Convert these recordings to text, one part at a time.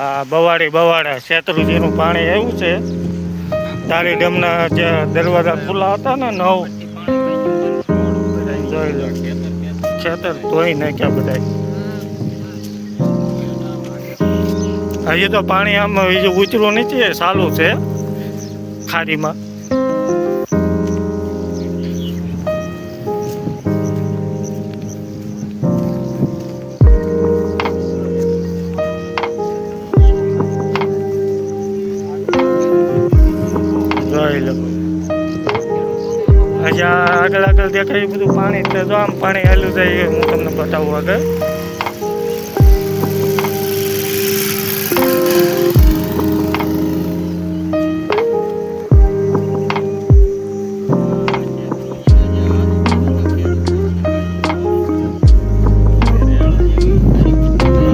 આ બવાડા શેત્રુજીનું પાણી આવ્યું છે. તારી ડેમના જે દરવાજા ખુલ્લા હતા ને ખેતર ધોઈ નાખ્યા બધા. હજી તો પાણી આમ ઉતરું નથી, ચાલુ છે ખાડીમાં. હજી આગળ દેખાય બધું પાણી, એટલે જો આમ પાણી હાલું જાય. હું તમને બતાવું આગળ.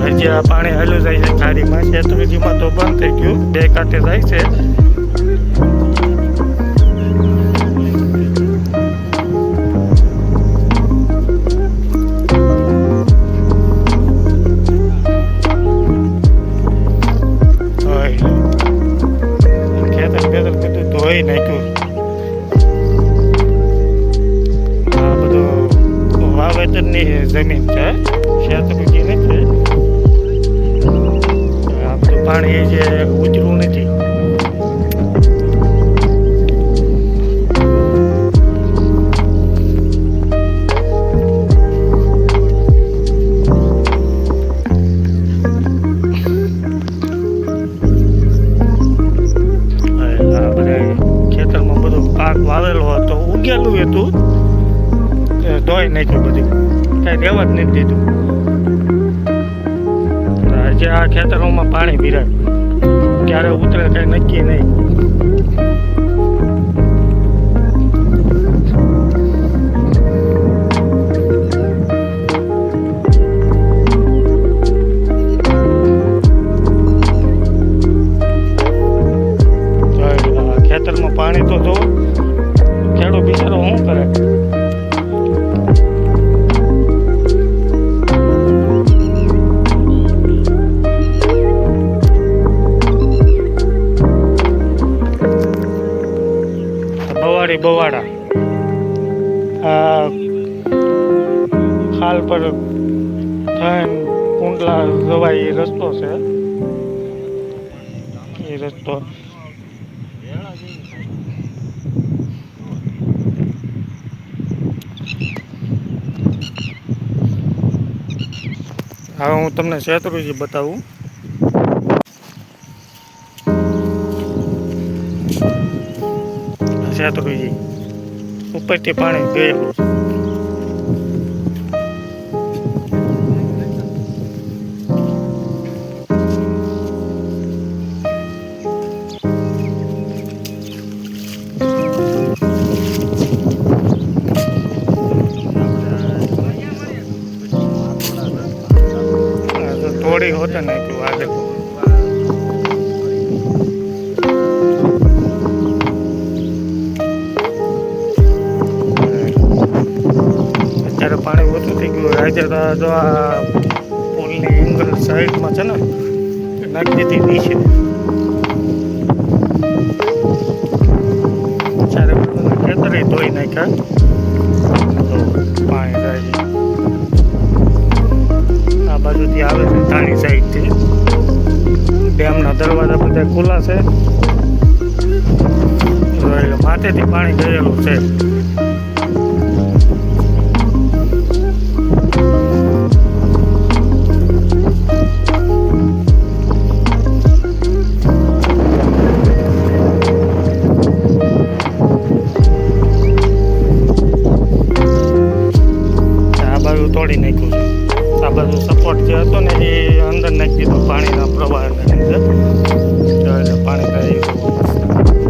હજી આ પાણી હાલું જાય છે ખાડીમાં. શેત્રુજીમાં તો બંધ થઈ ગયું, બે કાંઠે જાય છે. ધોઈ નાખ્યું. આ બધું વાવેતરની જમીન છે, શેત્રુજી નથી. આ બધું પાણી જે ઉતરું નથી. પાક વાવેલો હતો, ઉગેલું હતું, ધોઈ નાખ્યું બધું, કઈ રહેવા જ નથી દીધું. હજી આ ખેતરોમાં પાણી ભીરાય, ક્યારે ઉતરે કઈ નક્કી નહીં. ખેતરમાં પાણી તો જો ખેડૂત બિચારો શું કરે. બવાડા આ ખાલ પર થઈને કુંડલા જવાય એ રસ્તો છે. એ રસ્તો હવે હું તમને શેત્રુજી બતાવું. શેત્રુજી ઉપરથી પાણી ગયેલું છે. થોડી હોતા નાખ્યું આ દેખો. અત્યારે પાણી ઓછું થઈ ગયું. આજે તો આ પુલની એંગલ સાઈડમાં છે ને, નાખી દીધી છે. ચારે ખેતરે ધોઈ નાખ્યા તો પાણી જાય છે. આ બાજુથી આવે છે ધાણી સાઈડથી. ડેમના દરવાજા બધા ખુલ્લા છે, માથેથી પાણી ગયેલું છે. આ બાજુ તોડી નાખ્યું છે. આ બાજુ સપોર્ટ જે હતો ને એ અંદર નાખી દીધો પાણીના પ્રવાહને લીધે, પાણી થાય.